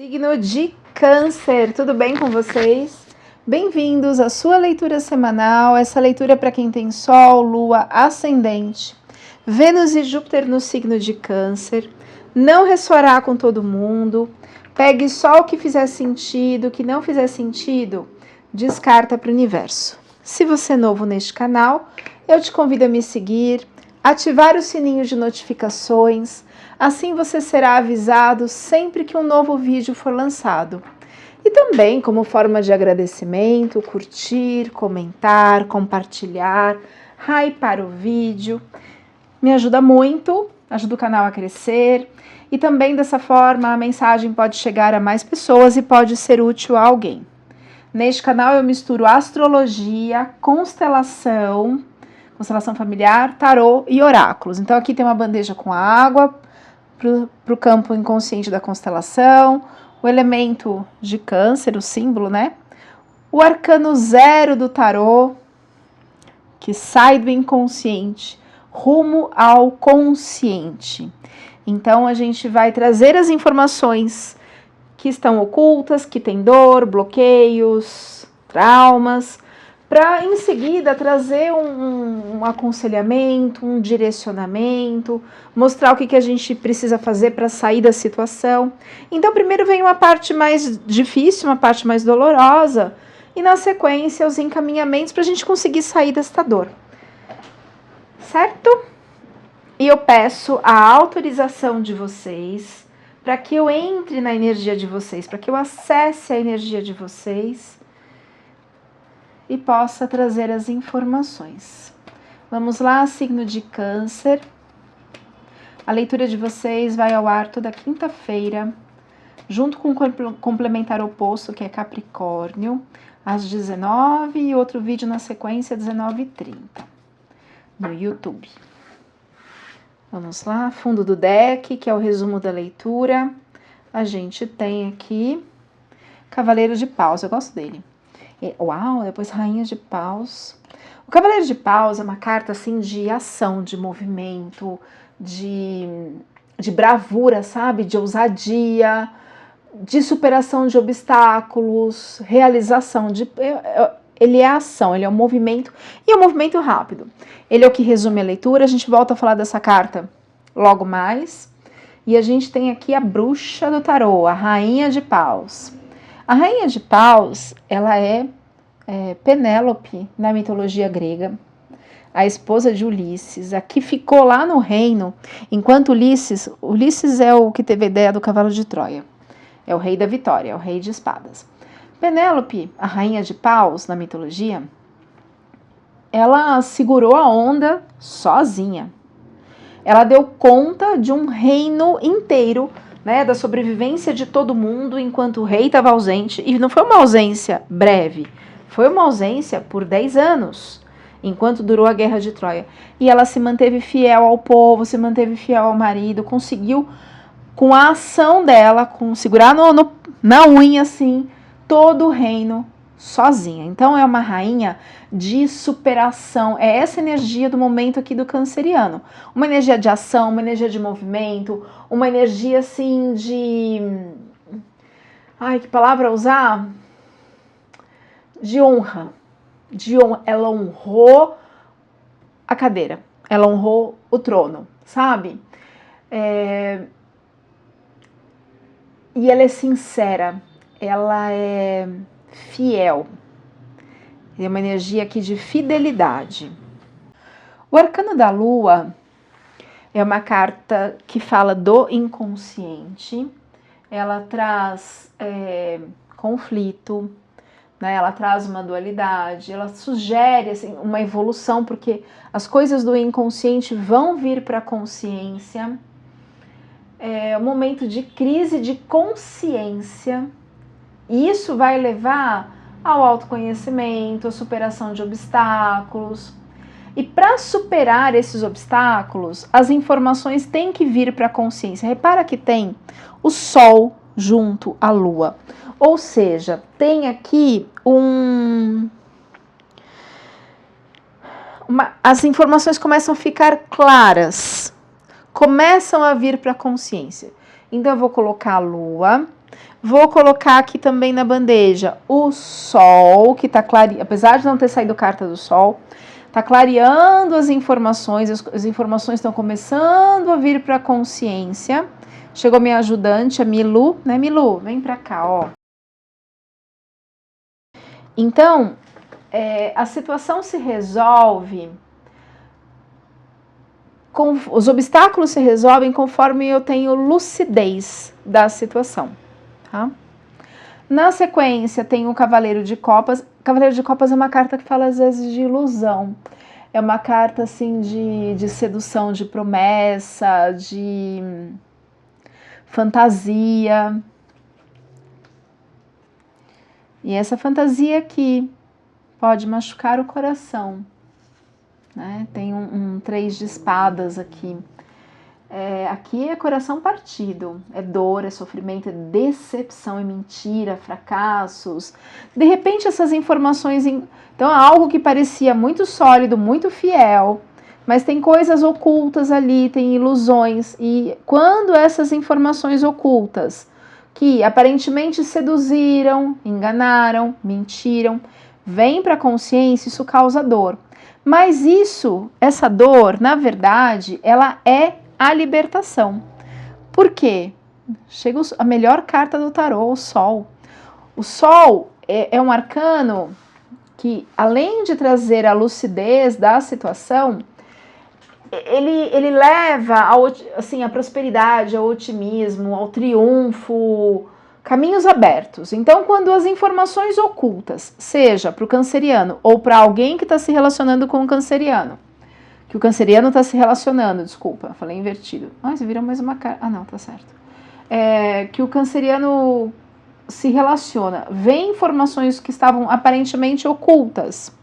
Signo de Câncer, tudo bem com vocês? Bem-vindos à sua leitura semanal, essa leitura para quem tem Sol, Lua, Ascendente, Vênus e Júpiter no signo de Câncer. Não ressoará com todo mundo, pegue só o que fizer sentido, o que não fizer sentido, descarta para o universo. Se você é novo neste canal, eu te convido a me seguir, ativar o sininho de notificações. Assim você será avisado sempre que um novo vídeo for lançado. E também, como forma de agradecimento, curtir, comentar, compartilhar, hypar o vídeo. Me ajuda muito, ajuda o canal a crescer. E também dessa forma a mensagem pode chegar a mais pessoas e pode ser útil a alguém. Neste canal eu misturo astrologia, constelação familiar, tarô e oráculos. Então aqui tem uma bandeja com água, para o campo inconsciente da constelação, o elemento de Câncer, o símbolo, né? O arcano 0 do tarô, que sai do inconsciente rumo ao consciente. Então a gente vai trazer as informações que estão ocultas, que tem dor, bloqueios, traumas, para em seguida trazer um aconselhamento, um direcionamento, mostrar o que a gente precisa fazer para sair da situação. Então primeiro vem uma parte mais difícil, uma parte mais dolorosa, e na sequência os encaminhamentos para a gente conseguir sair desta dor. Certo? E eu peço a autorização de vocês para que eu entre na energia de vocês, para que eu acesse a energia de vocês e possa trazer as informações. Vamos lá, signo de Câncer. A leitura de vocês vai ao ar toda quinta-feira, junto com o complementar oposto, que é Capricórnio, às 19h, e outro vídeo na sequência, às 19h30, no YouTube. Vamos lá, fundo do deck, que é o resumo da leitura. A gente tem aqui Cavaleiro de Paus, eu gosto dele. Uau, depois Rainha de Paus. O Cavaleiro de Paus é uma carta assim de ação, de movimento, de bravura, sabe? De ousadia, de superação de obstáculos, realização. Ele é ação, ele é um movimento, e é um movimento rápido. Ele é o que resume a leitura, a gente volta a falar dessa carta logo mais. E a gente tem aqui a bruxa do tarô, a Rainha de Paus. A Rainha de Paus, ela é Penélope na mitologia grega, a esposa de Ulisses, a que ficou lá no reino, enquanto Ulisses é o que teve a ideia do cavalo de Troia, é o rei da vitória, é o rei de espadas. Penélope, a Rainha de Paus na mitologia, ela segurou a onda sozinha. Ela deu conta de um reino inteiro, né, da sobrevivência de todo mundo enquanto o rei estava ausente, e não foi uma ausência breve, foi uma ausência por 10 anos, enquanto durou a guerra de Troia. E ela se manteve fiel ao povo, se manteve fiel ao marido, conseguiu, com a ação dela, com segurar na unha assim, todo o reino sozinha. Então é uma rainha de superação, é essa energia do momento aqui do canceriano, uma energia de ação, uma energia de movimento, uma energia assim de, que palavra usar? De honra, ela honrou a cadeira, ela honrou o trono, sabe? E ela é sincera, ela é fiel. É uma energia aqui de fidelidade. O arcano da lua é uma carta que fala do inconsciente. Ela traz conflito, né? Ela traz uma dualidade, ela sugere assim, uma evolução, porque as coisas do inconsciente vão vir para a consciência. É um momento de crise de consciência. E isso vai levar ao autoconhecimento, à superação de obstáculos. E para superar esses obstáculos, as informações têm que vir para a consciência. Repara que tem o Sol junto à Lua. Ou seja, tem aqui as informações começam a ficar claras. começam a vir para a consciência. Então eu vou colocar a lua, vou colocar aqui também na bandeja o sol, que está clareando, apesar de não ter saído carta do sol, está clareando as informações estão começando a vir para a consciência. Chegou minha ajudante, a Milu, né, Milu? Vem para cá, ó. Então, a situação se resolve, os obstáculos se resolvem conforme eu tenho lucidez da situação, tá? Na sequência, tem o Cavaleiro de Copas. Cavaleiro de Copas é uma carta que fala, às vezes, de ilusão. É uma carta, assim, de sedução, de promessa, de fantasia. E essa fantasia aqui pode machucar o coração, né? Tem um 3 de espadas aqui. Aqui é coração partido, é dor, é sofrimento, é decepção, é mentira, fracassos. De repente essas informações, então é algo que parecia muito sólido, muito fiel, mas tem coisas ocultas ali, tem ilusões. E quando essas informações ocultas, que aparentemente seduziram, enganaram, mentiram, vêm para a consciência, isso causa dor. Mas essa dor, na verdade, ela é a libertação. Por quê? Chega a melhor carta do tarô, o Sol. O Sol é um arcano que, além de trazer a lucidez da situação, ele leva à prosperidade, ao otimismo, ao triunfo, caminhos abertos. Então, quando as informações ocultas, seja para o canceriano ou para alguém que está se relacionando com o canceriano, que o canceriano está se relacionando, desculpa, falei invertido. Você virou mais uma carta. Não, tá certo. Que o canceriano se relaciona, vê informações que estavam aparentemente ocultas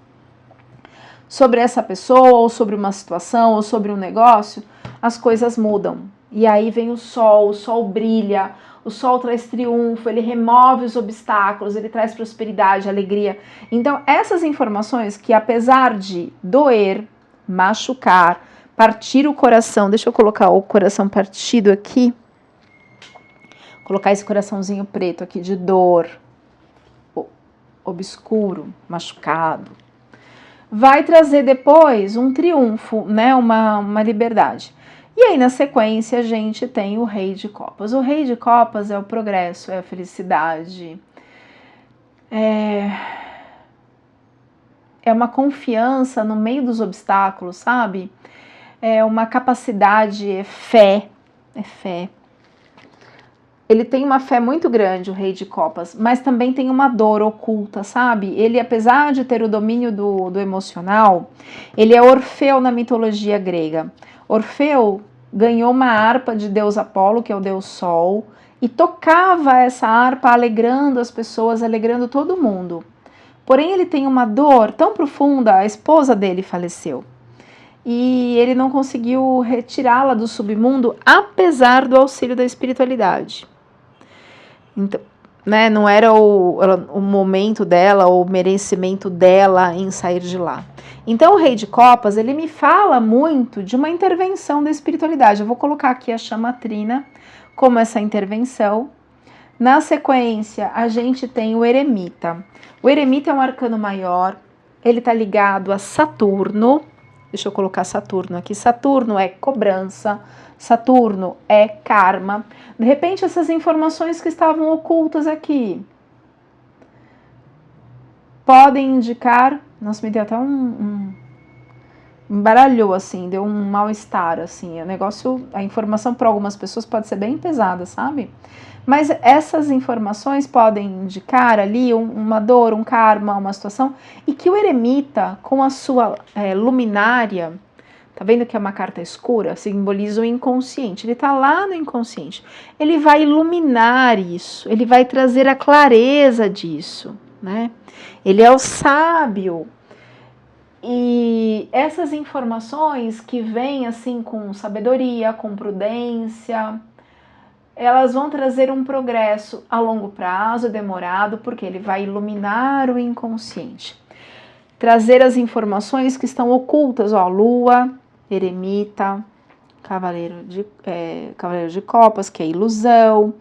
sobre essa pessoa, ou sobre uma situação, ou sobre um negócio, as coisas mudam. E aí vem o sol brilha, o sol traz triunfo, ele remove os obstáculos, ele traz prosperidade, alegria. Então, essas informações que, apesar de doer, machucar, partir o coração, deixa eu colocar o coração partido aqui, colocar esse coraçãozinho preto aqui de dor, obscuro, machucado, vai trazer depois um triunfo, né, uma liberdade. E aí, na sequência, a gente tem o Rei de Copas. O Rei de Copas é o progresso, é a felicidade, é uma confiança no meio dos obstáculos, sabe? É uma capacidade, é fé. Ele tem uma fé muito grande, o Rei de Copas, mas também tem uma dor oculta, sabe? Ele, apesar de ter o domínio do emocional, ele é Orfeu na mitologia grega. Orfeu ganhou uma harpa de deus Apolo, que é o deus Sol, e tocava essa harpa alegrando as pessoas, alegrando todo mundo. Porém, ele tem uma dor tão profunda, a esposa dele faleceu. E ele não conseguiu retirá-la do submundo, apesar do auxílio da espiritualidade. Então, né, não era o momento dela, ou o merecimento dela em sair de lá. Então, o Rei de Copas, ele me fala muito de uma intervenção da espiritualidade. Eu vou colocar aqui a chamatrina como essa intervenção. Na sequência, a gente tem o Eremita. O Eremita é um arcano maior, ele está ligado a Saturno. Deixa eu colocar Saturno aqui. Saturno é cobrança, Saturno é karma. De repente, essas informações que estavam ocultas aqui podem indicar... Nossa, me deu até embaralhou, assim, deu um mal-estar, assim. O negócio, a informação para algumas pessoas pode ser bem pesada, sabe? Mas essas informações podem indicar ali uma dor, um karma, uma situação, e que o eremita, com a sua luminária, tá vendo que é uma carta escura? Simboliza o inconsciente, ele tá lá no inconsciente. Ele vai iluminar isso, ele vai trazer a clareza disso, né? Ele é o sábio. E essas informações que vêm assim com sabedoria, com prudência, elas vão trazer um progresso a longo prazo, demorado, porque ele vai iluminar o inconsciente. Trazer as informações que estão ocultas, ó, lua, eremita, Cavaleiro de Copas, que é ilusão.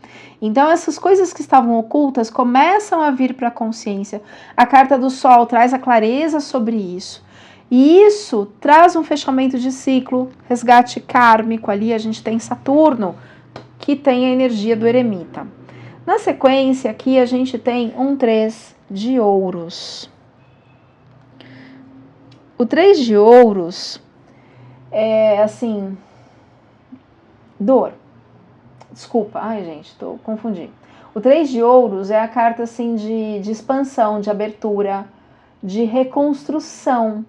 Então, essas coisas que estavam ocultas começam a vir para a consciência. A carta do Sol traz a clareza sobre isso. E isso traz um fechamento de ciclo, resgate kármico. Ali a gente tem Saturno, que tem a energia do eremita. Na sequência, aqui a gente tem um 3 de ouros. O 3 de ouros é assim, dor. Desculpa, ai gente, tô confundindo. O 3 de ouros é a carta assim de expansão, de abertura, de reconstrução.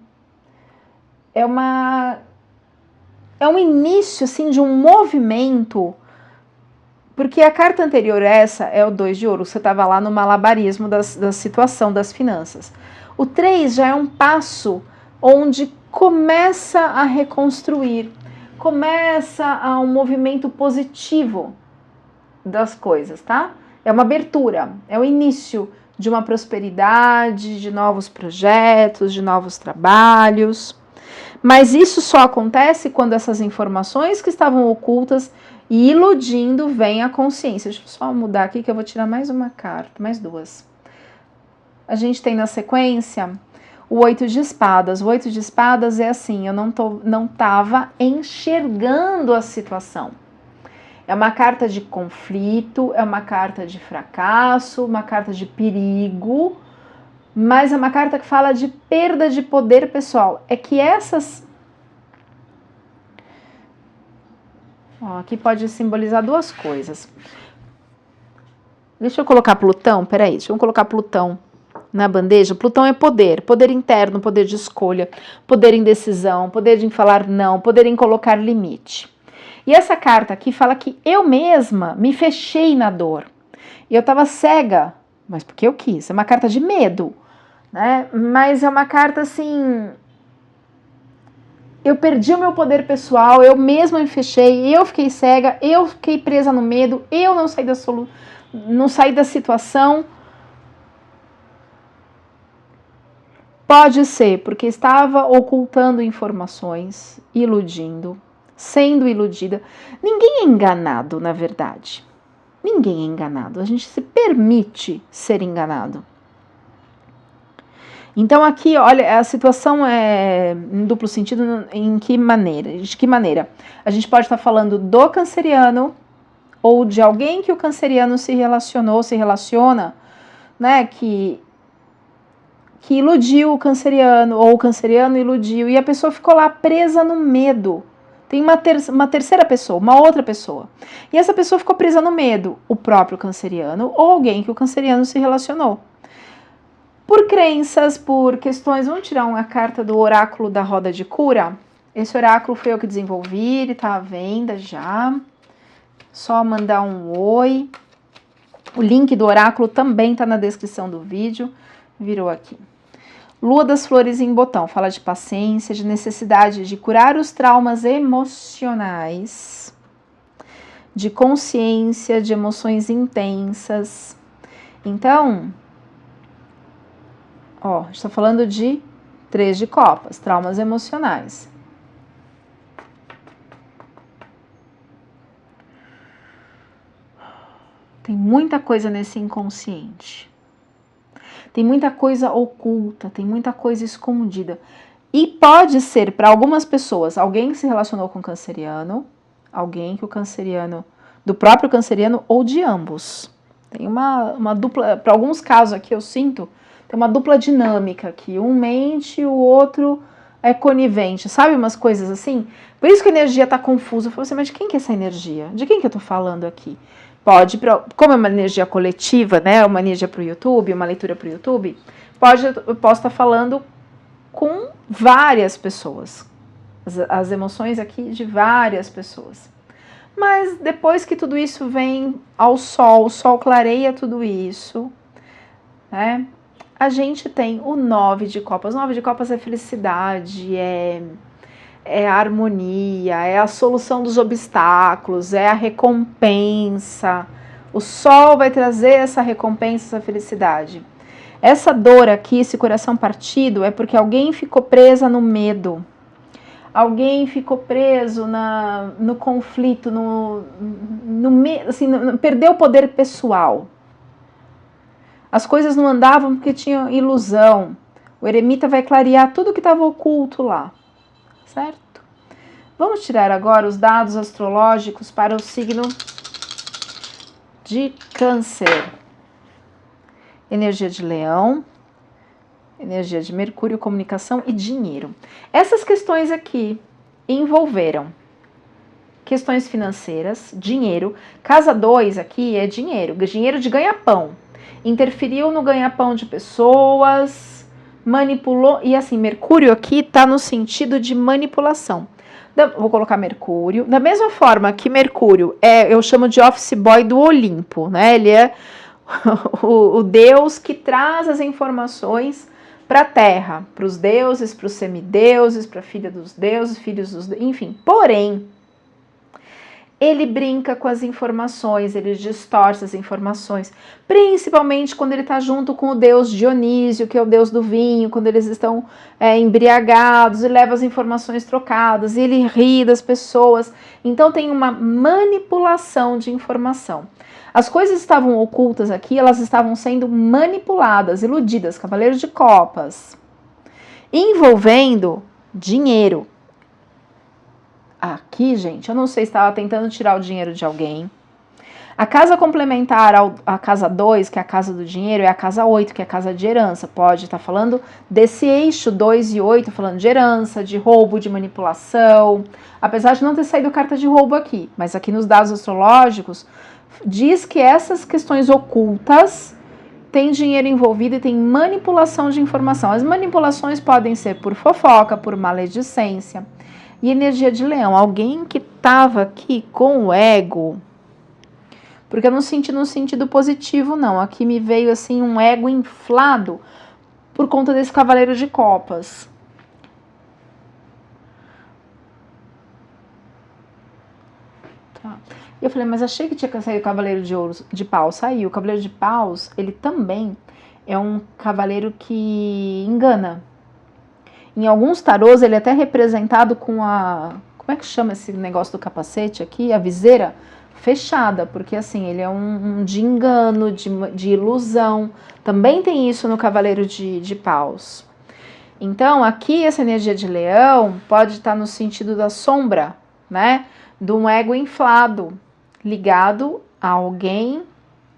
É um início assim de um movimento, porque a carta anterior a essa é o 2 de ouro, você estava lá no malabarismo da situação das finanças. O 3 já é um passo onde começa a reconstruir, começa a um movimento positivo das coisas, tá? É uma abertura, é o início de uma prosperidade, de novos projetos, de novos trabalhos. Mas isso só acontece quando essas informações que estavam ocultas e iludindo vêm à consciência. Deixa eu só mudar aqui que eu vou tirar mais uma carta, mais duas. A gente tem na sequência o 8 de espadas. O 8 de espadas é assim, eu não estava enxergando a situação. É uma carta de conflito, é uma carta de fracasso, uma carta de perigo, mas é uma carta que fala de perda de poder pessoal. É que essas... aqui pode simbolizar duas coisas. Deixa eu colocar Plutão, peraí, deixa eu colocar Plutão na bandeja. Plutão é poder, poder interno, poder de escolha, poder em decisão, poder em falar não, poder em colocar limite. E essa carta aqui fala que eu mesma me fechei na dor. E eu estava cega, mas porque eu quis. É uma carta de medo, né? Mas é uma carta assim... Eu perdi o meu poder pessoal, eu mesma me fechei, eu fiquei cega, eu fiquei presa no medo, eu não saí da situação. Pode ser porque estava ocultando informações, iludindo, sendo iludida. Ninguém é enganado, na verdade. Ninguém é enganado. A gente se permite ser enganado. Então aqui, olha, a situação é em duplo sentido. Em que maneira? De que maneira? A gente pode estar falando do canceriano ou de alguém que o canceriano se relaciona, né? Que iludiu o canceriano, ou o canceriano iludiu, e a pessoa ficou lá presa no medo. Tem uma terceira pessoa, uma outra pessoa. E essa pessoa ficou presa no medo, o próprio canceriano, ou alguém que o canceriano se relacionou. Por crenças, por questões, vamos tirar uma carta do oráculo da roda de cura. Esse oráculo foi eu que desenvolvi, ele está à venda já. Só mandar um oi. O link do oráculo também está na descrição do vídeo. Virou aqui. Lua das Flores em Botão, fala de paciência, de necessidade de curar os traumas emocionais, de consciência, de emoções intensas. Então, a gente está falando de 3 de copas, traumas emocionais. Tem muita coisa nesse inconsciente. Tem muita coisa oculta, tem muita coisa escondida. E pode ser, para algumas pessoas, alguém que se relacionou com o canceriano, alguém que o canceriano, do próprio canceriano ou de ambos. Tem uma dupla, para alguns casos aqui eu sinto, tem uma dupla dinâmica aqui. Um mente e o outro é conivente. Sabe umas coisas assim? Por isso que a energia está confusa. Eu falo assim, mas de quem que é essa energia? De quem que eu estou falando aqui? Pode, como é uma energia coletiva, né, uma energia para o YouTube, uma leitura para o YouTube, eu posso estar falando com várias pessoas, as emoções aqui de várias pessoas. Mas depois que tudo isso vem ao sol, o sol clareia tudo isso, né, a gente tem o 9 de copas. O 9 de copas é felicidade, é a harmonia, é a solução dos obstáculos, é a recompensa. O sol vai trazer essa recompensa, essa felicidade. Essa dor aqui, esse coração partido, é porque alguém ficou presa no medo. alguém ficou preso no conflito, perdeu o poder pessoal. As coisas não andavam porque tinha ilusão. O eremita vai clarear tudo que estava oculto lá, certo? Vamos tirar agora os dados astrológicos para o signo de Câncer. Energia de Leão, energia de Mercúrio, comunicação e dinheiro. Essas questões aqui envolveram questões financeiras, dinheiro. Casa 2 aqui é dinheiro, dinheiro de ganha-pão. Interferiu no ganha-pão de pessoas, manipulou, e assim, Mercúrio aqui está no sentido de manipulação. Vou colocar Mercúrio, da mesma forma que Mercúrio eu chamo de office boy do Olimpo, né? Ele é o deus que traz as informações para a Terra, para os deuses, para os semideuses, para a filha dos deuses, filhos dos deuses, enfim. Porém, ele brinca com as informações, ele distorce as informações, principalmente quando ele está junto com o deus Dionísio, que é o deus do vinho, quando eles estão embriagados e leva as informações trocadas, e ele ri das pessoas. Então tem uma manipulação de informação. As coisas estavam ocultas aqui, elas estavam sendo manipuladas, iludidas, Cavaleiro de Copas, envolvendo dinheiro. Aqui, gente, eu não sei se estava tentando tirar o dinheiro de alguém. A casa complementar à casa 2, que é a casa do dinheiro, é a casa 8, que é a casa de herança. Pode estar falando desse eixo 2 e 8, falando de herança, de roubo, de manipulação. Apesar de não ter saído carta de roubo aqui, mas aqui nos dados astrológicos, diz que essas questões ocultas tem dinheiro envolvido e tem manipulação de informação. As manipulações podem ser por fofoca, por maledicência. E energia de Leão, alguém que estava aqui com o ego, porque eu não senti no sentido positivo, não. Aqui me veio assim um ego inflado por conta desse Cavaleiro de Copas. Tá. Eu falei, mas achei que tinha saído o Cavaleiro de Paus. Saiu. O Cavaleiro de Paus, ele também é um cavaleiro que engana. Em alguns tarôs, ele é até representado com a... Como é que chama esse negócio do capacete aqui? A viseira fechada, porque assim, ele é um de engano, de ilusão. Também tem isso no Cavaleiro de Paus. Então, aqui, essa energia de Leão pode estar no sentido da sombra, né? De um ego inflado, ligado a alguém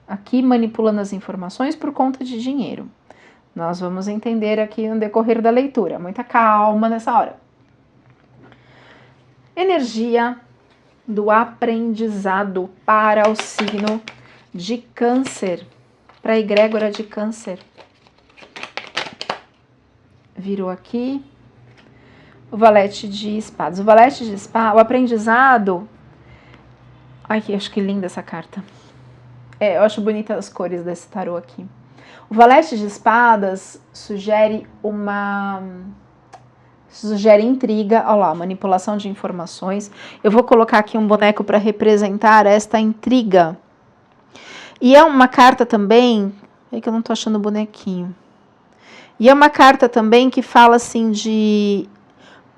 aqui manipulando as informações por conta de dinheiro. Nós vamos entender aqui no decorrer da leitura. Muita calma nessa hora. Energia do aprendizado para o signo de Câncer. Para a egrégora de Câncer. Virou aqui o valete de espadas. O valete de espadas, o aprendizado... Ai, acho que linda essa carta. Eu acho bonita as cores desse tarô aqui. O valete de espadas sugere intriga, olha lá, manipulação de informações. Eu vou colocar aqui um boneco para representar esta intriga. E é uma carta também, é que eu não tô achando o bonequinho. E é uma carta também que fala assim de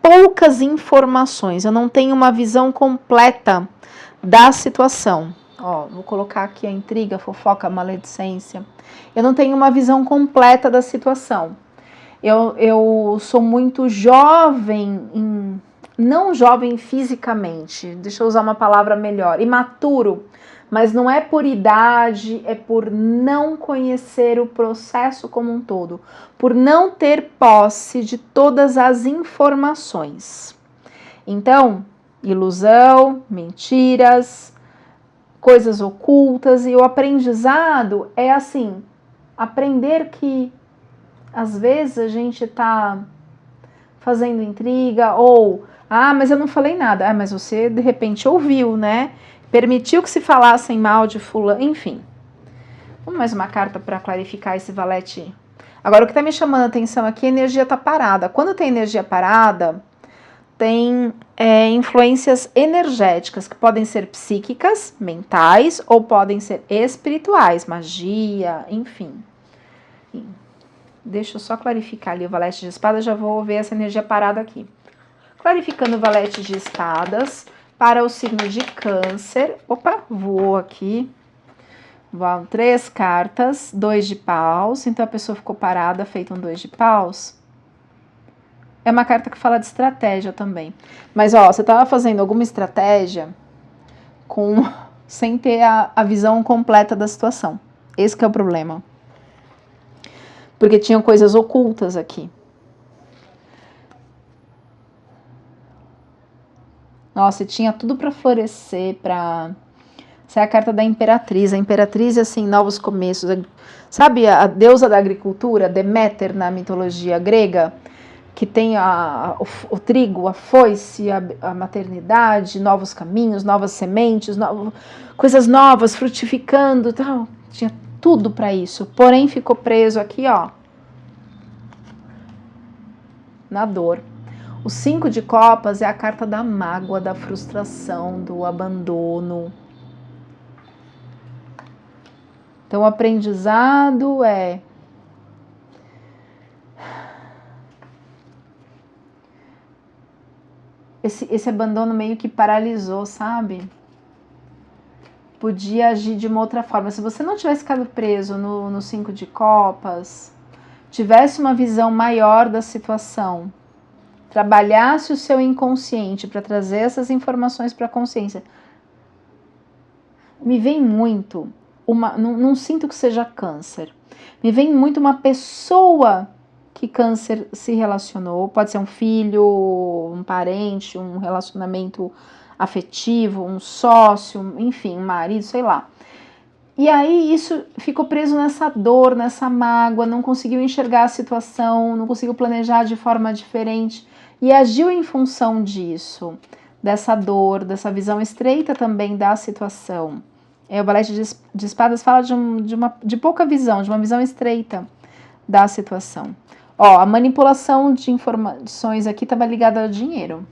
poucas informações. Eu não tenho uma visão completa da situação. Ó, vou colocar aqui a intriga, a fofoca, a maledicência. Eu não tenho uma visão completa da situação. Eu sou muito jovem, não jovem fisicamente, deixa eu usar uma palavra melhor, imaturo, mas não é por idade, é por não conhecer o processo como um todo, por não ter posse de todas as informações. Então, ilusão, mentiras, coisas ocultas, e o aprendizado é assim, aprender que às vezes a gente tá fazendo intriga, ou, mas eu não falei nada, mas você de repente ouviu, né? Permitiu que se falassem mal de fulano, enfim. Vamos mais uma carta para clarificar esse valete. Agora o que tá me chamando a atenção aqui, a energia tá parada. Quando tem energia parada, tem influências energéticas que podem ser psíquicas, mentais, ou podem ser espirituais, magia, enfim. Deixa eu só clarificar ali o valete de espada, já vou ver essa energia parada aqui. Clarificando o valete de espadas para o signo de Câncer. Opa, voou aqui. Vão 3 cartas, 2 de paus. Então a pessoa ficou parada, feito um 2 de paus. É uma carta que fala de estratégia também. Mas, ó, você estava fazendo alguma estratégia sem ter a visão completa da situação. Esse que é o problema. Porque tinham coisas ocultas aqui. Nossa, e tinha tudo para florescer, Essa é a carta da Imperatriz. A Imperatriz é assim, novos começos. Sabe a deusa da agricultura, Deméter, na mitologia grega? Que tem o trigo, a foice, a maternidade, novos caminhos, novas sementes, coisas novas, frutificando, tal. Tinha tudo para isso. Porém, ficou preso aqui, ó, na dor. O 5 de copas é a carta da mágoa, da frustração, do abandono. Então, o aprendizado é... Esse abandono meio que paralisou, sabe? Podia agir de uma outra forma. Se você não tivesse ficado preso no 5 de copas, tivesse uma visão maior da situação, trabalhasse o seu inconsciente para trazer essas informações para a consciência. Me vem muito, não sinto que seja Câncer, me vem muito uma pessoa que Câncer se relacionou, pode ser um filho, um parente, um relacionamento afetivo, um sócio, enfim, um marido, sei lá. E aí isso ficou preso nessa dor, nessa mágoa, não conseguiu enxergar a situação, não conseguiu planejar de forma diferente e agiu em função disso, dessa dor, dessa visão estreita também da situação. O valete de espadas fala de pouca visão, de uma visão estreita da situação. Ó, a manipulação de informações aqui estava ligada ao dinheiro.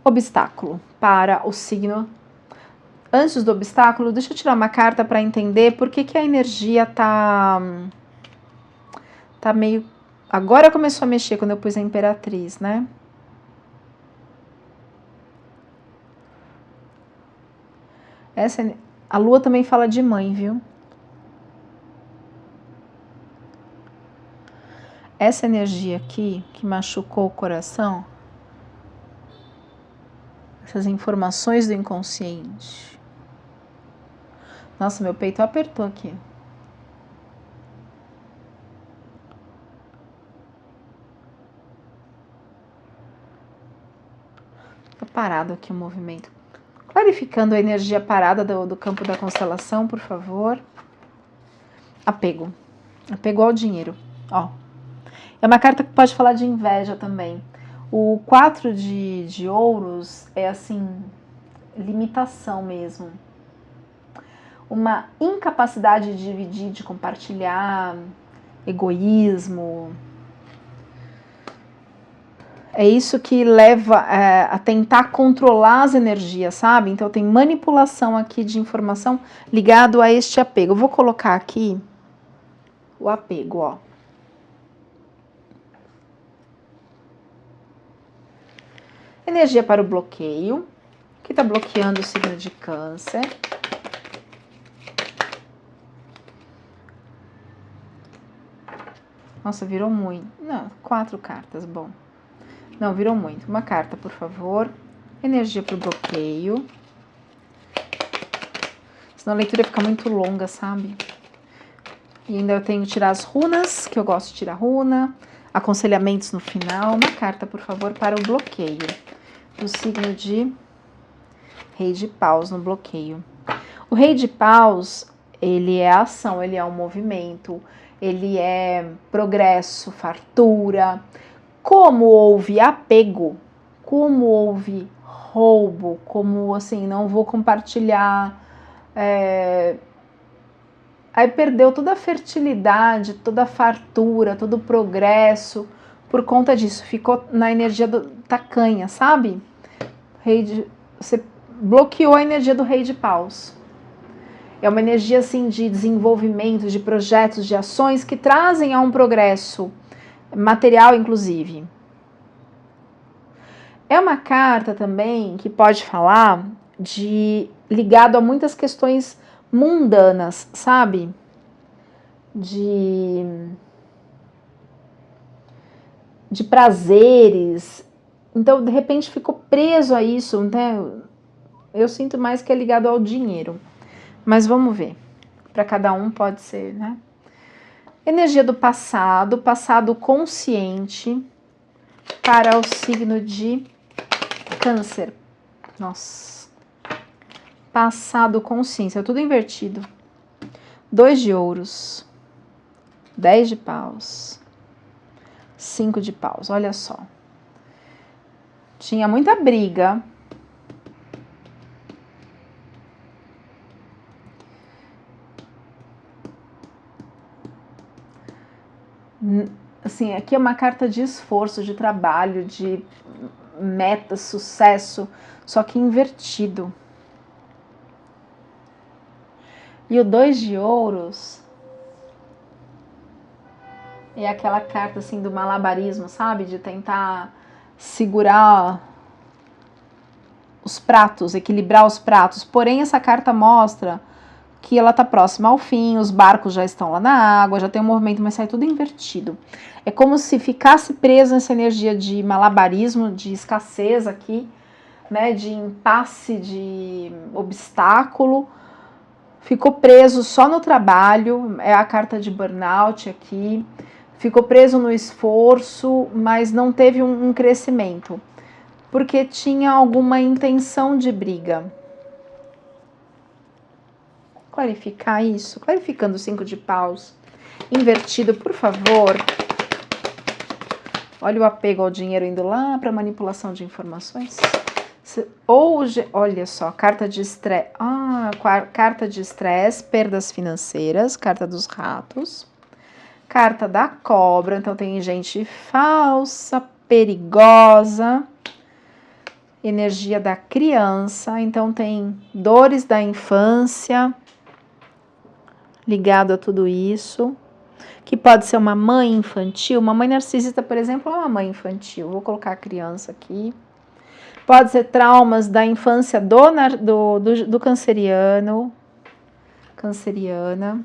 Obstáculo para o signo. Antes do obstáculo, deixa eu tirar uma carta para entender por que a energia tá meio... Agora começou a mexer quando eu pus a Imperatriz, né? A lua também fala de mãe, viu? Essa energia aqui, que machucou o coração, essas informações do inconsciente. Nossa, meu peito apertou aqui. Tá parado aqui o movimento. Clarificando a energia parada do campo da constelação, por favor. Apego. Apego ao dinheiro. Ó. É uma carta que pode falar de inveja também. O 4 de ouros é assim, limitação mesmo. Uma incapacidade de dividir, de compartilhar, egoísmo. É isso que leva a tentar controlar as energias, sabe? Então tem manipulação aqui de informação ligado a este apego. Eu vou colocar aqui o apego, ó. Energia para o bloqueio, que está bloqueando o signo de Câncer. Nossa, virou muito. Não, 4 cartas, bom. Não, virou muito. Uma carta, por favor. Energia para o bloqueio. Senão a leitura fica muito longa, sabe? E ainda eu tenho que tirar as runas, que eu gosto de tirar runa. Aconselhamentos no final. Uma carta, por favor, para o bloqueio. Do signo de Rei de Paus no bloqueio. O Rei de Paus, ele é ação, ele é um movimento, ele é progresso, fartura. Como houve apego, como houve roubo, como assim, não vou compartilhar, aí perdeu toda a fertilidade, toda a fartura, todo o progresso, por conta disso, ficou na energia do tacanha, sabe? Você bloqueou a energia do Rei de Paus. É uma energia assim de desenvolvimento, de projetos, de ações que trazem a um progresso material, inclusive. É uma carta também que pode falar ligado a muitas questões mundanas, sabe? De prazeres. Então, de repente, ficou preso a isso, né? Eu sinto mais que é ligado ao dinheiro. Mas vamos ver. Para cada um pode ser, né? Energia do passado, passado consciente para o signo de Câncer. Nossa. Passado consciência, tudo invertido. 2 de ouros. 10 de paus. 5 de paus, olha só. Tinha muita briga. Assim, aqui é uma carta de esforço, de trabalho, de meta, sucesso, só que invertido. E o 2 de ouros é aquela carta assim do malabarismo, sabe? De tentar segurar os pratos, equilibrar os pratos. Porém, essa carta mostra que ela está próxima ao fim, os barcos já estão lá na água, já tem um movimento, mas sai tudo invertido. É como se ficasse preso nessa energia de malabarismo, de escassez aqui, né, de impasse, de obstáculo. Ficou preso só no trabalho, é a carta de burnout aqui. Ficou preso no esforço, mas não teve um crescimento, porque tinha alguma intenção de briga. Clarificar isso, clarificando o 5 de paus, invertido, por favor. Olha o apego ao dinheiro indo lá para manipulação de informações. Olha só, carta de estresse, carta de estresse, perdas financeiras, carta dos ratos, carta da cobra, então tem gente falsa, perigosa, energia da criança, então tem dores da infância, ligado a tudo isso, que pode ser uma mãe infantil, uma mãe narcisista, por exemplo, é uma mãe infantil, vou colocar a criança aqui. Pode ser traumas da infância do canceriana.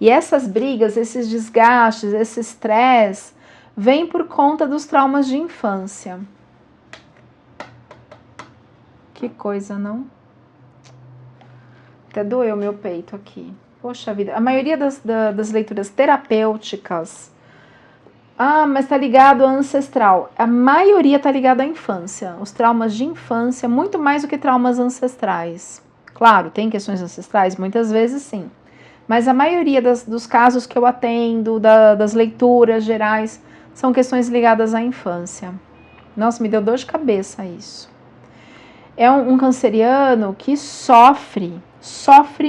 E essas brigas, esses desgastes, esse estresse, vem por conta dos traumas de infância. Que coisa, não? Até doeu meu peito aqui. Poxa vida, a maioria das leituras terapêuticas, mas tá ligado ao ancestral. A maioria tá ligada à infância. Os traumas de infância, muito mais do que traumas ancestrais. Claro, tem questões ancestrais, muitas vezes sim. Mas a maioria dos casos que eu atendo, das leituras gerais, são questões ligadas à infância. Nossa, me deu dor de cabeça isso. É um canceriano que sofre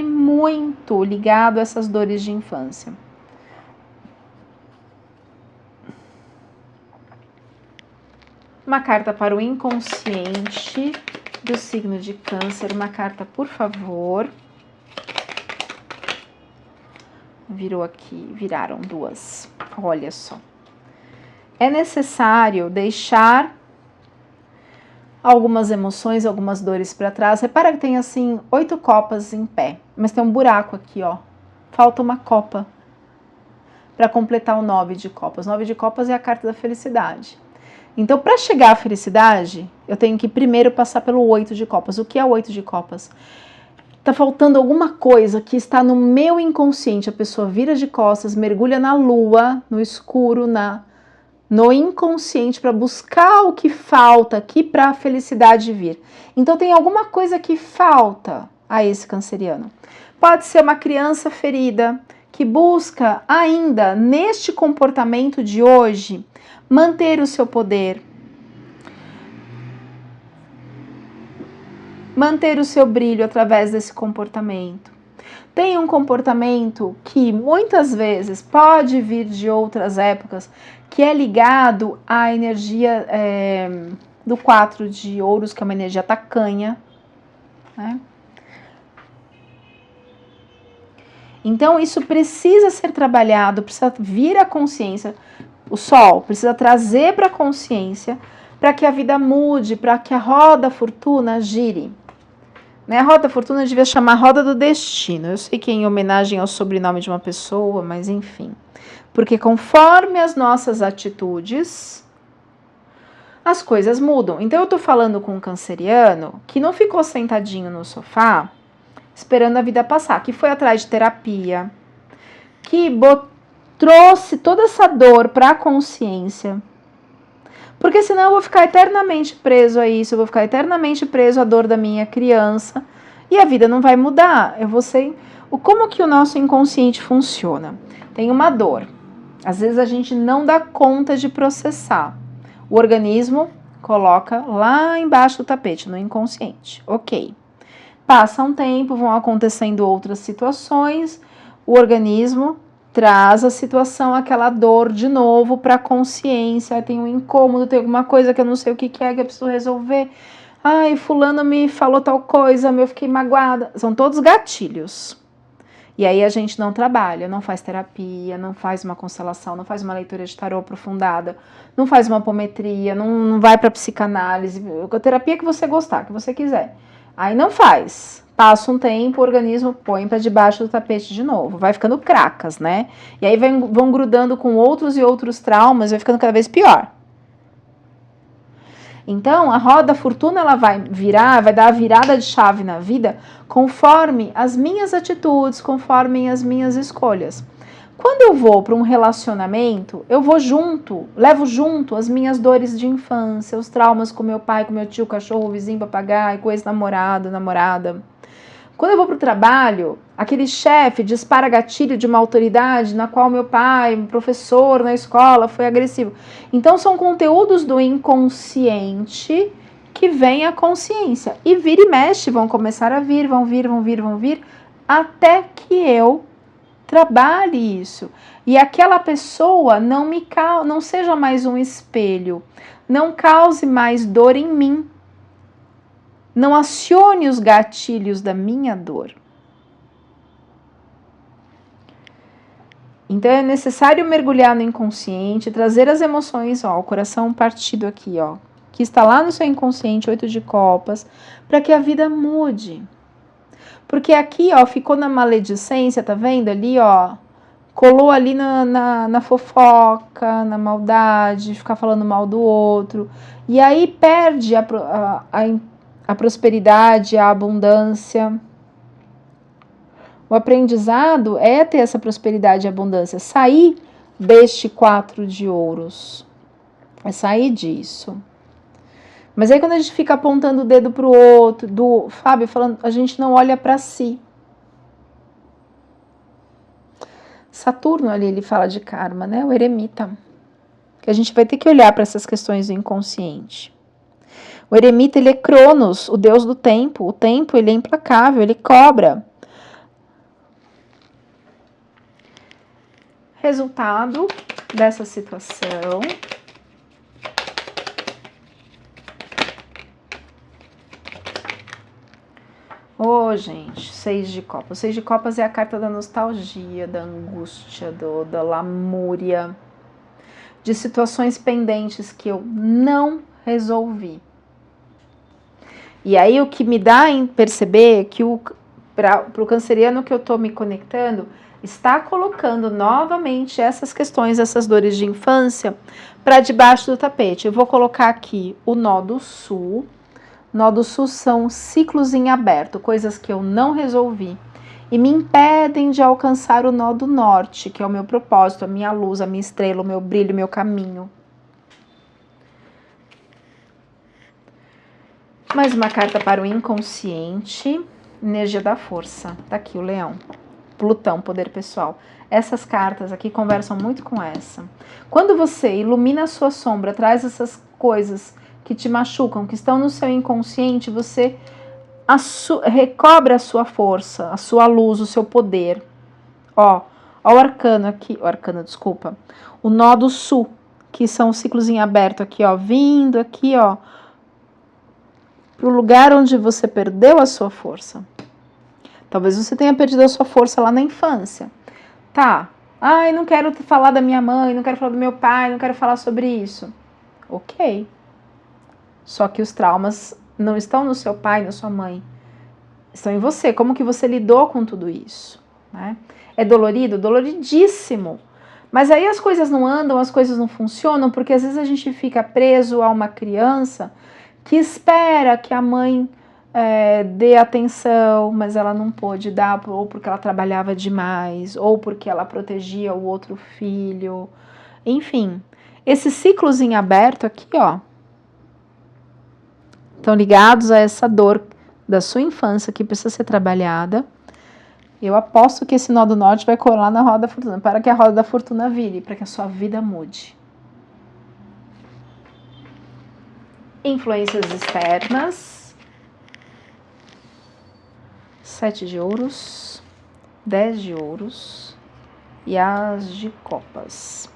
muito ligado a essas dores de infância. Uma carta para o inconsciente do signo de Câncer. Uma carta, por favor. Viraram 2. Olha só. É necessário deixar algumas emoções, algumas dores para trás. Repara que tem assim 8 copas em pé, mas tem um buraco aqui, ó. Falta uma copa para completar o 9 de copas. 9 de copas é a carta da felicidade. Então, para chegar à felicidade, eu tenho que primeiro passar pelo 8 de copas. O que é o 8 de copas? Tá faltando alguma coisa que está no meu inconsciente. A pessoa vira de costas, mergulha na lua, no escuro, no inconsciente para buscar o que falta aqui para a felicidade vir. Então tem alguma coisa que falta a esse canceriano. Pode ser uma criança ferida que busca ainda neste comportamento de hoje manter o seu poder, manter o seu brilho através desse comportamento. Tem um comportamento que muitas vezes pode vir de outras épocas, que é ligado à energia do 4 de ouros, que é uma energia tacanha, né? Então isso precisa ser trabalhado, precisa vir à consciência. o Sol precisa trazer para a consciência para que a vida mude, para que a roda fortuna gire. Né? A roda fortuna devia chamar roda do destino. Eu sei que é em homenagem ao sobrenome de uma pessoa, mas enfim. Porque conforme as nossas atitudes, as coisas mudam. Então eu tô falando com um canceriano que não ficou sentadinho no sofá esperando a vida passar, que foi atrás de terapia, que trouxe toda essa dor para a consciência. Porque senão eu vou ficar eternamente preso a isso, eu vou ficar eternamente preso à dor da minha criança e a vida não vai mudar. Eu vou ser... Como que o nosso inconsciente funciona? Tem uma dor. Às vezes a gente não dá conta de processar. O organismo coloca lá embaixo do tapete, no inconsciente. Ok. Passa um tempo, vão acontecendo outras situações, o organismo traz a situação, aquela dor de novo para a consciência. Tem um incômodo, tem alguma coisa que eu não sei o que é, que eu preciso resolver. Ai, fulano me falou tal coisa, eu fiquei magoada. São todos gatilhos. E aí a gente não trabalha, não faz terapia, não faz uma constelação, não faz uma leitura de tarô aprofundada, não faz uma apometria, não vai para psicanálise, a terapia que você gostar, que você quiser. Aí não faz. Passa um tempo, o organismo põe para debaixo do tapete de novo. Vai ficando cracas, né? E aí vão grudando com outros e outros traumas, vai ficando cada vez pior. Então, a roda da fortuna, ela vai dar a virada de chave na vida conforme as minhas atitudes, conforme as minhas escolhas. Quando eu vou para um relacionamento, eu vou junto, levo junto as minhas dores de infância, os traumas com meu pai, com meu tio, cachorro, vizinho, papagaio, com ex-namorado, namorada. Quando eu vou para o trabalho, aquele chefe dispara gatilho de uma autoridade na qual meu pai, professor na escola, foi agressivo. Então, são conteúdos do inconsciente que vem à consciência. E vira e mexe, vão começar a vir, vão vir, até que eu trabalhe isso. E aquela pessoa não seja mais um espelho, não cause mais dor em mim. Não acione os gatilhos da minha dor. Então é necessário mergulhar no inconsciente, trazer as emoções, ó, o coração partido aqui, ó, que está lá no seu inconsciente, 8 de copas, para que a vida mude. Porque aqui, ó, ficou na maledicência, tá vendo ali, ó, colou ali na fofoca, na maldade, ficar falando mal do outro, e aí perde a prosperidade, a abundância. O aprendizado é ter essa prosperidade e abundância. Sair deste 4 de ouros. É sair disso. Mas aí quando a gente fica apontando o dedo para o outro, do Fábio falando, a gente não olha para si. Saturno ali, ele fala de karma, né? O eremita. Que a gente vai ter que olhar para essas questões do inconsciente. O eremita, ele é Cronos, o deus do tempo. O tempo, ele é implacável, ele cobra. Resultado dessa situação. Gente, 6 de copas. 6 de copas é a carta da nostalgia, da angústia, da lamúria, de situações pendentes que eu não resolvi. E aí o que me dá em perceber que para o canceriano que eu estou me conectando, está colocando novamente essas questões, essas dores de infância, para debaixo do tapete. Eu vou colocar aqui o nó do sul. Nó do sul são ciclos em aberto, coisas que eu não resolvi e me impedem de alcançar o nó do norte, que é o meu propósito, a minha luz, a minha estrela, o meu brilho, o meu caminho. Mais uma carta para o inconsciente, energia da força. Tá aqui o leão. Plutão, poder pessoal. Essas cartas aqui conversam muito com essa. Quando você ilumina a sua sombra, traz essas coisas que te machucam, que estão no seu inconsciente, você recobra a sua força, a sua luz, o seu poder. Ó o arcano aqui, o nó do sul, que são os ciclos em aberto aqui, ó, vindo aqui, ó, pro lugar onde você perdeu a sua força. Talvez você tenha perdido a sua força lá na infância. Tá, Ai, não quero falar da minha mãe, não quero falar do meu pai, não quero falar sobre isso. Ok. Só que os traumas não estão no seu pai, na sua mãe. Estão em você. Como que você lidou com tudo isso? Né? É dolorido? Doloridíssimo. Mas aí as coisas não andam, as coisas não funcionam, porque às vezes a gente fica preso a uma criança que espera que a mãe dê atenção, mas ela não pôde dar, ou porque ela trabalhava demais, ou porque ela protegia o outro filho. Enfim, esse ciclos em aberto aqui, ó, estão ligados a essa dor da sua infância que precisa ser trabalhada. Eu aposto que esse nó do norte vai colar na roda da fortuna, para que a roda da fortuna vire, para que a sua vida mude. Influências externas. 7 de ouros, 10 de ouros e as de copas.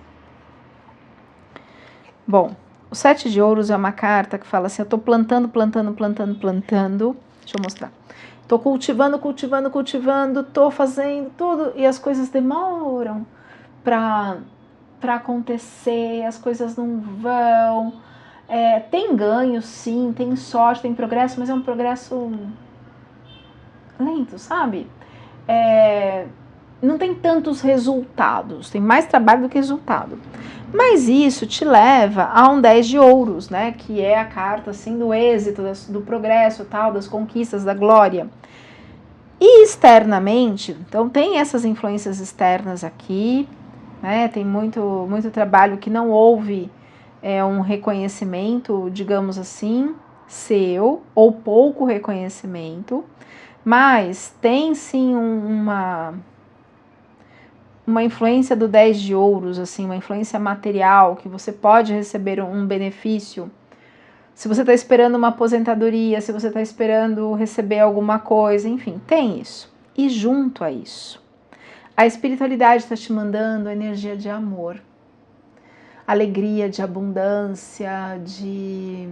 Bom, o 7 de ouros é uma carta que fala assim, eu tô plantando. Deixa eu mostrar. Tô cultivando, tô fazendo tudo e as coisas demoram para acontecer, as coisas não vão. Tem ganho, sim, tem sorte, tem progresso, mas é um progresso lento, sabe? Não tem tantos resultados, tem mais trabalho do que resultado. Mas isso te leva a um 10 de ouros, né? Que é a carta assim do êxito, do progresso, tal, das conquistas, da glória. E externamente, então tem essas influências externas aqui, né? Tem muito trabalho que não houve um reconhecimento, digamos assim, seu, ou pouco reconhecimento, mas tem sim uma influência do 10 de ouros, assim, uma influência material, que você pode receber um benefício. Se você está esperando uma aposentadoria, se você está esperando receber alguma coisa, enfim, tem isso. E junto a isso, a espiritualidade está te mandando energia de amor, alegria, de abundância, de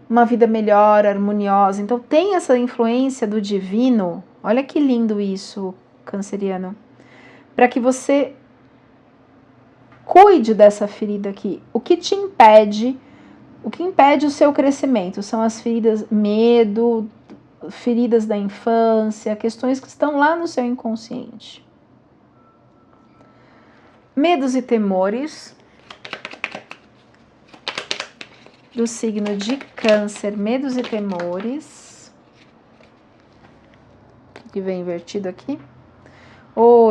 uma vida melhor, harmoniosa. Então tem essa influência do divino. Olha que lindo isso, canceriano. Para que você cuide dessa ferida aqui. O que impede o seu crescimento são as feridas, medo, feridas da infância, questões que estão lá no seu inconsciente. Medos e temores do signo de Câncer, medos e temores, que vem invertido aqui.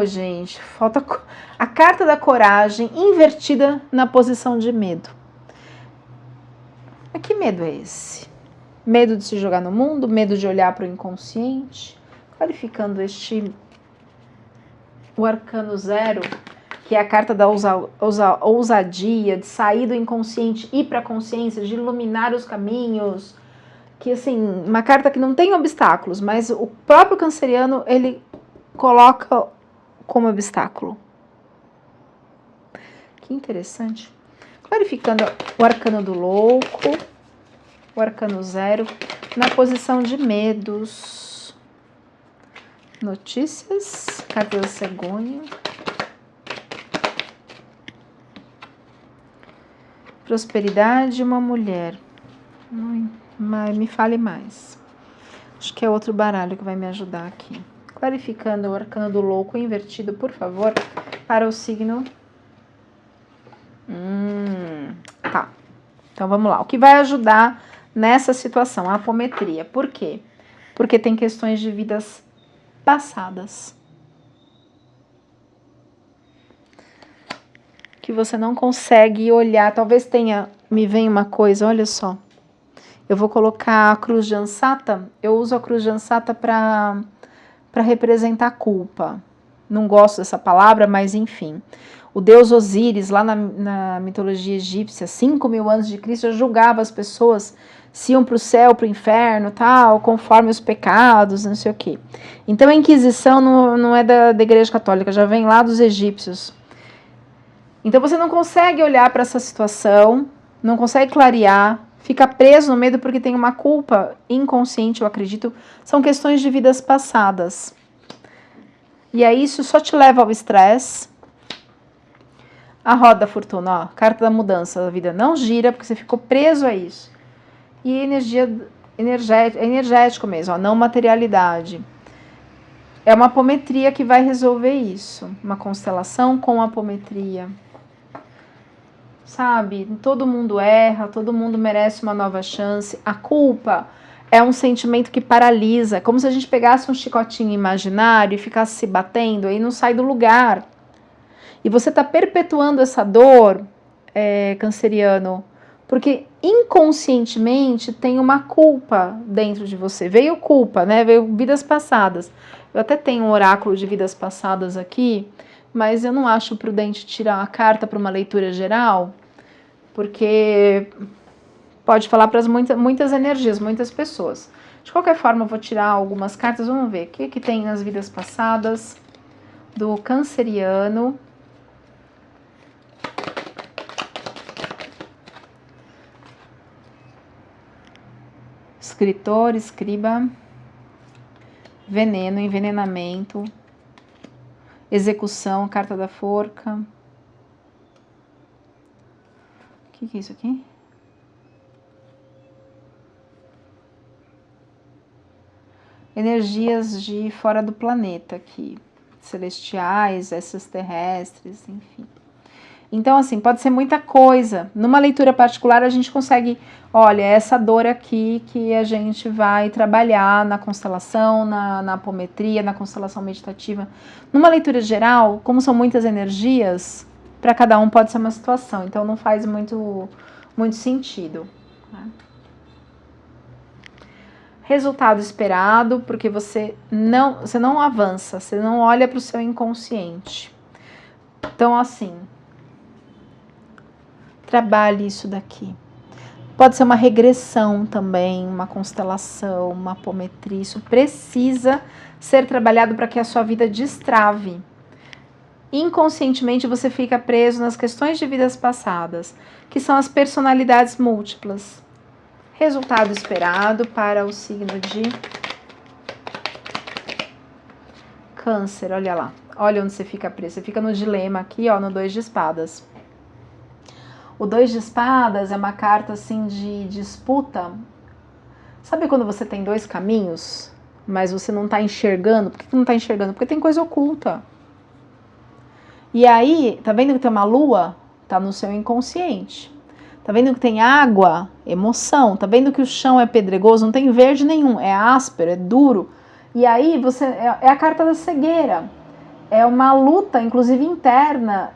Gente, falta a carta da coragem invertida na posição de medo. Mas que medo é esse? Medo de se jogar no mundo, medo de olhar para o inconsciente, qualificando o arcano 0, que é a carta da ousadia, de sair do inconsciente, ir para a consciência, de iluminar os caminhos, que assim, uma carta que não tem obstáculos, mas o próprio canceriano, ele coloca como obstáculo. Que interessante. Clarificando o arcano do louco, o arcano 0, na posição de medos. Notícias, carta da cegonha. Prosperidade, uma mulher. Me fale mais. Acho que é outro baralho que vai me ajudar aqui. Clarificando o arcano do louco invertido, por favor, para o signo. Tá. Então vamos lá. O que vai ajudar nessa situação? A apometria. Por quê? Porque tem questões de vidas passadas que você não consegue olhar. Talvez me venha uma coisa, olha só. Eu vou colocar a cruz de Ansata. Eu uso a cruz de Ansata para representar culpa. Não gosto dessa palavra, mas enfim. O deus Osíris, lá na mitologia egípcia, 5.000 anos de Cristo, julgava as pessoas se iam para o céu, para o inferno, tal, conforme os pecados, não sei o quê. Então a Inquisição não é da Igreja Católica, já vem lá dos egípcios. Então você não consegue olhar para essa situação, não consegue clarear, fica preso no medo porque tem uma culpa inconsciente, eu acredito, são questões de vidas passadas. E aí isso só te leva ao estresse. A roda da fortuna, ó, carta da mudança, a vida não gira porque você ficou preso a isso. E energético mesmo, ó, não materialidade. É uma apometria que vai resolver isso. Uma constelação com apometria. Sabe? Todo mundo erra, todo mundo merece uma nova chance. A culpa é um sentimento que paralisa. Como se a gente pegasse um chicotinho imaginário e ficasse se batendo e não sai do lugar. E você está perpetuando essa dor, canceriano, porque inconscientemente tem uma culpa dentro de você. Veio culpa, né? Veio vidas passadas. Eu até tenho um oráculo de vidas passadas aqui, mas eu não acho prudente tirar a carta para uma leitura geral, porque pode falar para muitas energias, muitas pessoas. De qualquer forma, eu vou tirar algumas cartas, vamos ver o que tem nas vidas passadas do canceriano. Escritor, escriba, veneno, envenenamento, execução, carta da forca. O que é isso aqui? Energias de fora do planeta aqui, celestiais, extraterrestres, enfim. Então, assim, pode ser muita coisa. Numa leitura particular, a gente consegue, olha, essa dor aqui que a gente vai trabalhar na constelação, na apometria, na constelação meditativa. Numa leitura geral, como são muitas energias, para cada um pode ser uma situação. Então, não faz muito sentido. Né? Resultado esperado, porque você não avança, você não olha para o seu inconsciente. Então, assim... Trabalhe isso daqui. Pode ser uma regressão também, uma constelação, uma apometria. Isso precisa ser trabalhado para que a sua vida destrave. Inconscientemente você fica preso nas questões de vidas passadas, que são as personalidades múltiplas. Resultado esperado para o signo de Câncer, olha lá. Olha onde você fica preso. Você fica no dilema aqui, ó, no 2 de espadas. O 2 de espadas é uma carta assim de disputa. Sabe quando você tem dois caminhos, mas você não está enxergando? Por que não está enxergando? Porque tem coisa oculta. E aí, tá vendo que tem uma lua? Tá no seu inconsciente. Tá vendo que tem água? Emoção. Tá vendo que o chão é pedregoso? Não tem verde nenhum. É áspero, é duro. E aí, é a carta da cegueira. É uma luta, inclusive interna,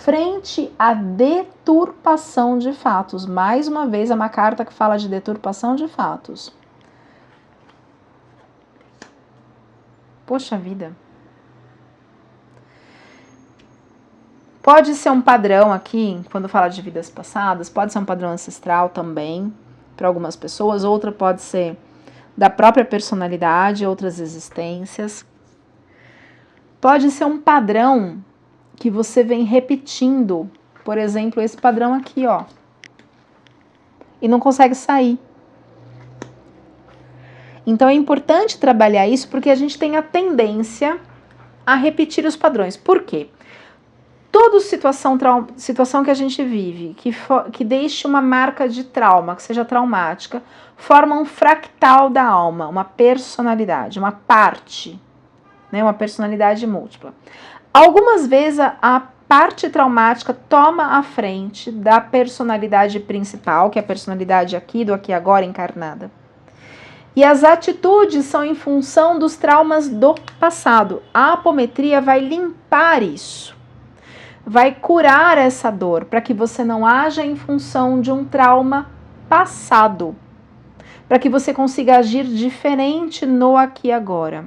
frente à deturpação de fatos. Mais uma vez, é uma carta que fala de deturpação de fatos. Poxa vida. Pode ser um padrão aqui, quando fala de vidas passadas, pode ser um padrão ancestral também, para algumas pessoas. Outra pode ser da própria personalidade, outras existências. Pode ser um padrão que você vem repetindo, por exemplo, esse padrão aqui, ó, e não consegue sair. Então é importante trabalhar isso porque a gente tem a tendência a repetir os padrões. Por quê? Toda situação que a gente vive, que deixe uma marca de trauma, que seja traumática, forma um fractal da alma, uma personalidade, uma parte, né, uma personalidade múltipla. Algumas vezes a parte traumática toma a frente da personalidade principal, que é a personalidade aqui, do aqui e agora encarnada. E as atitudes são em função dos traumas do passado. A apometria vai limpar isso. Vai curar essa dor, para que você não haja em função de um trauma passado. Para que você consiga agir diferente no aqui e agora.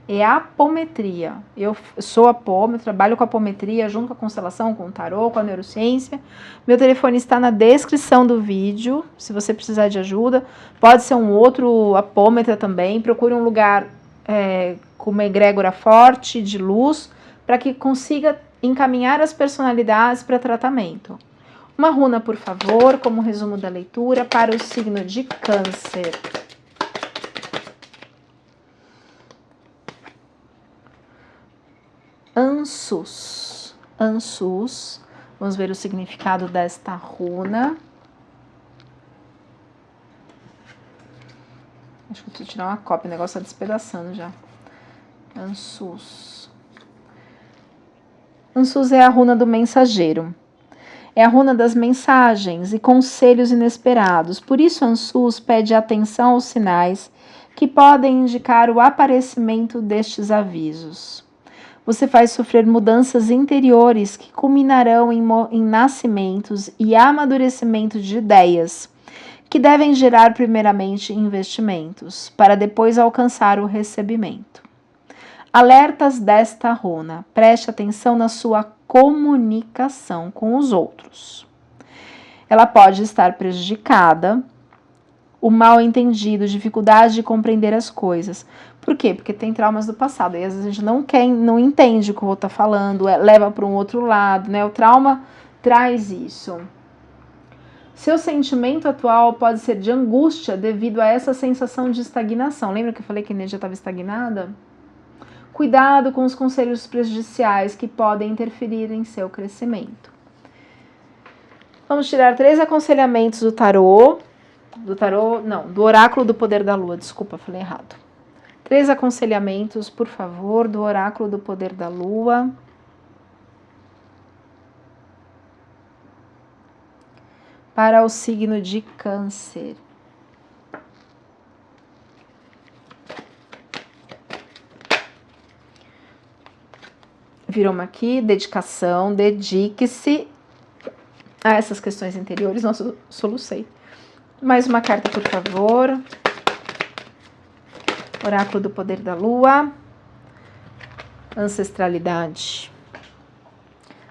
É a apometria. Eu sou eu trabalho com apometria junto com a constelação, com o tarô, com a neurociência. Meu telefone está na descrição do vídeo, se você precisar de ajuda. Pode ser um outro apômetra também. Procure um lugar com uma egrégora forte, de luz, para que consiga encaminhar as personalidades para tratamento. Uma runa, por favor, como resumo da leitura para o signo de Câncer. Ansus. Ansus. Vamos ver o significado desta runa. Acho que eu preciso tirar uma cópia, o negócio tá despedaçando já. Ansus. Ansus é a runa do mensageiro. É a runa das mensagens e conselhos inesperados. Por isso, Ansus pede atenção aos sinais que podem indicar o aparecimento destes avisos. Você faz sofrer mudanças interiores que culminarão em nascimentos e amadurecimento de ideias, que devem gerar primeiramente investimentos, para depois alcançar o recebimento. Alertas desta runa. Preste atenção na sua comunicação com os outros. Ela pode estar prejudicada, o mal entendido, dificuldade de compreender as coisas. Por quê? Porque tem traumas do passado, e às vezes a gente não entende o que o outro está falando, leva para um outro lado, né? O trauma traz isso. Seu sentimento atual pode ser de angústia devido a essa sensação de estagnação. Lembra que eu falei que a energia estava estagnada? Cuidado com os conselhos prejudiciais que podem interferir em seu crescimento. Vamos tirar 3 aconselhamentos do tarô. Do oráculo do poder da lua. Desculpa, falei errado. 3 aconselhamentos, por favor, do oráculo do poder da lua. Para o signo de Câncer. Virou uma aqui, dedicação, dedique-se a essas questões interiores. Nossa, solucei. Mais uma carta, por favor. Oráculo do poder da lua. Ancestralidade.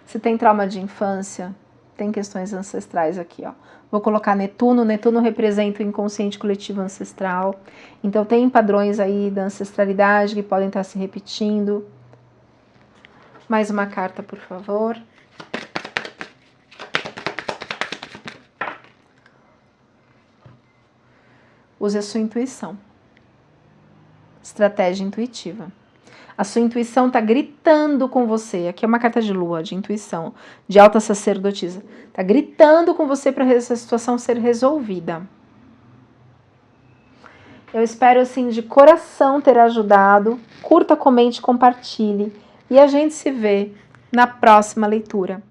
Se tem trauma de infância, tem questões ancestrais aqui, ó. Vou colocar Netuno. Netuno representa o inconsciente coletivo ancestral. Então, tem padrões aí da ancestralidade que podem estar se repetindo. Mais uma carta, por favor. Use a sua intuição. Estratégia intuitiva. A sua intuição está gritando com você. Aqui é uma carta de lua, de intuição, de alta sacerdotisa. Está gritando com você para essa situação ser resolvida. Eu espero, assim, de coração ter ajudado. Curta, comente, compartilhe. E a gente se vê na próxima leitura.